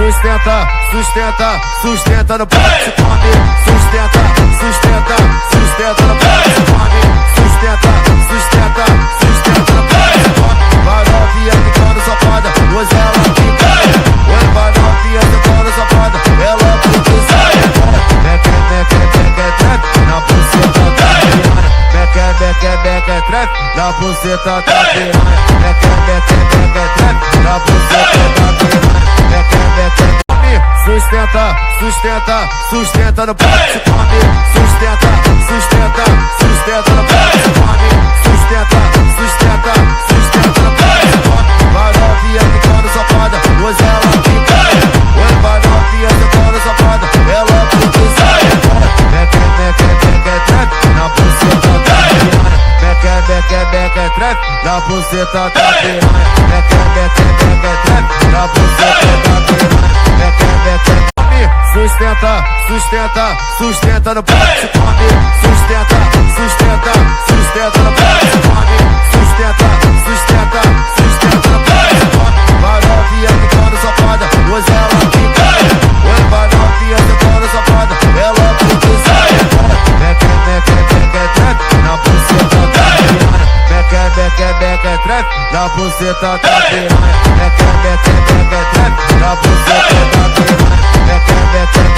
Sustenta, sustenta, sustenta no pote, come. Sustenta, sustenta, sustenta no pote, come. Sustenta, sustenta, sustenta no pote, come. Vai novinha ficando safada, hoje ela fica. Oi, vai novinha ficando safada, ela fica safada. Meque, meque, meque, trepe, na buceta da piranha. Meque, meque, meque, trepe, na buceta da piranha. Meque, meque, meque, trepe, na buceta da piranha. Meque, meque. Sustenta, sustenta, sustenta no pote, come. Sustenta, sustenta, sustenta no pote, come. Sustenta, sustenta, sustenta no pote, come. Vai novinha ficando safada, hoje ela fica. Oi, vai novinha ficando safada, ela fica safada. Meque, meque, meque, trepe, na buceta da piranha. Meque, meque, meque, trepe, na buceta da piranha. Meque, meque, meque, trepe, na buceta da piranha. Meque, meque. Sustenta, sustenta, sustenta no pote, come. Sustenta, sustenta, sustenta no pote, come. Sustenta, sustenta, sustenta no pote, come. Vai novinha ficando safada, hoje ela fica. Oi, vai novinha ficando safada, ela fica safada. Meque, meque, meque, trepe, na buceta da piranha. Meque, meque, meque, trepe, na buceta da piranha. Meque, meque, meque, trepe, na buceta da piranha. Meque, meque.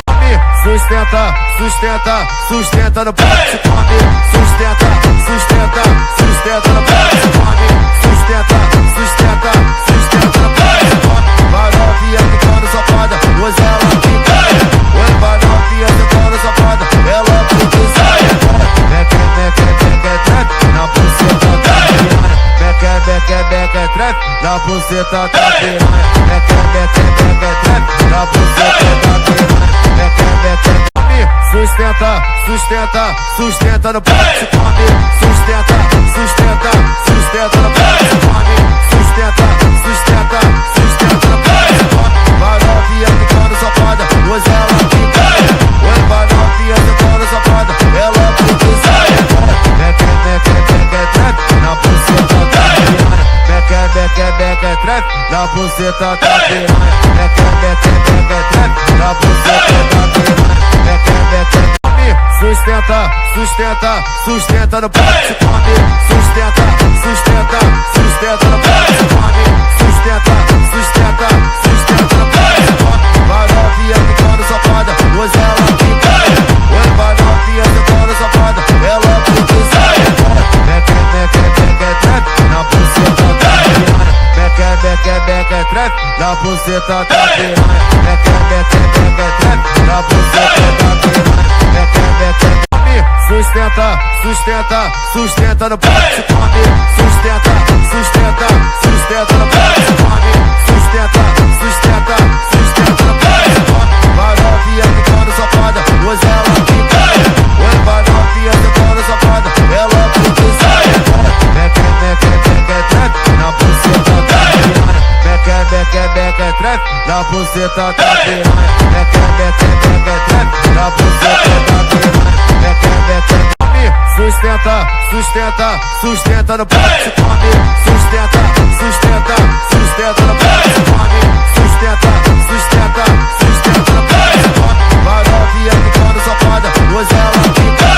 Sustenta, sustenta, sustenta no pote, come. Sustenta, sustenta, sustenta no pote, come. Sustenta, sustenta, sustenta no pote, come. Vai novinha ficando safada, hoje ela fica. Oi, vai novinha ficando safada, ela fica safada. Meque, meque, meque, trepe, na buceta da piranha. Meque, meque, meque, trepe, na buceta da piranha. Meque, meque, meque, trepe, na buceta da piranha. Meque, meque. Sustenta, sustenta, sustenta no pote, come. Sustenta, sustenta, sustenta no pote, come. Sustenta, sustenta, sustenta no pote, come. Vai novinha ficando safada, hoje ela fica. Oi, vai novinha ficando safada, ela fica safada. Meque, meque, meque, trepe, na buceta da piranha. Meque, meque, meque, trepe, na buceta da piranha. Meque, meque, meque, trepe, na buceta da piranha. Meque, meque. Sustenta, sustenta, sustenta no pote, come. Sustenta, sustenta, sustenta no pote, come. Sustenta, sustenta, sustenta no pote, come. Vai novinha ficando safada, hoje ela fica. Oi, vai novinha ficando safada, ela fica safada. Meque, meque, meque, trepe, na buceta da piranha. Meque, meque, meque, trepe, na buceta da piranha. Meque, meque, meque, trepe, na buceta da piranha. Meque, meque. Sustenta, sustenta, sustenta no pote, come. Sustenta, sustenta, sustenta no pote, come. Sustenta, sustenta, sustenta no pote, come. Vai novinha ficando safada, hoje ela fica. Oi, vai novinha ficando safada, ela fica safada. Meque, meque, meque, trepe, na buceta da piranha. Meque, meque, meque, trepe, na buceta da piranha. Meque, meque, meque, trepe, na buceta da piranha. Meque, meque. Sustenta, sustenta, sustenta no pote, come. Sustenta, sustenta, sustenta no pote, come. Sustenta, sustenta, sustenta no pote, come. Vai novinha ficando safada, hoje ela fica.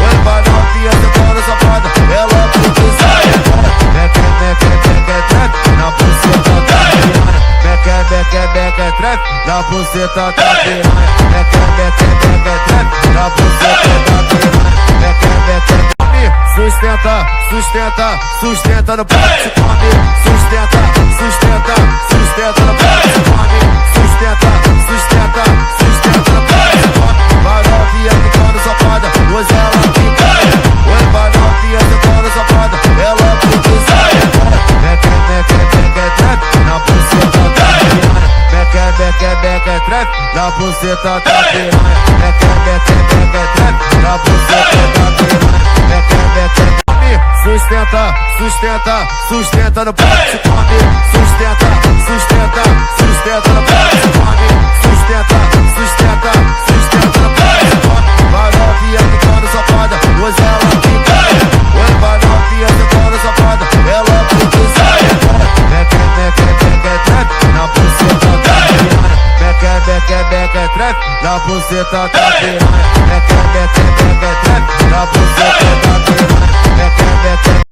Oi, vai novinha ficando safada, ela fica safada. Meque, meque, meque, trepe, na buceta da piranha. Meque, meque, meque, trepe, na buceta da piranha. Meque, meque, meque, trepe, na buceta da piranha. Meque, meque. Sustenta, sustenta, sustenta no pote, come. Sustenta, sustenta, sustenta no pote, come. Sustenta, sustenta, sustenta no pote, come. Vai novinha ficando safada, hoje ela fica. Oi, vai novinha ficando safada, ela fica safada. Meque, meque, meque, trepe, na buceta da piranha. Meque, meque, meque, trepe, na buceta da piranha. Meque, meque, meque, trepe, na buceta da piranha. Meque, meque. Sustenta, sustenta, sustenta no pote, come. Sustenta, sustenta, sustenta no pote, come. Sustenta, sustenta, sustenta no pote, come. Vai novinha ficando safada, hoje ela fica. Oi, vai novinha ficando safada, ela fica safada. Meque, meque, meque, trepe, na buceta da piranha. beca é trap, na buceta da piranha. Beca é trap, na buceta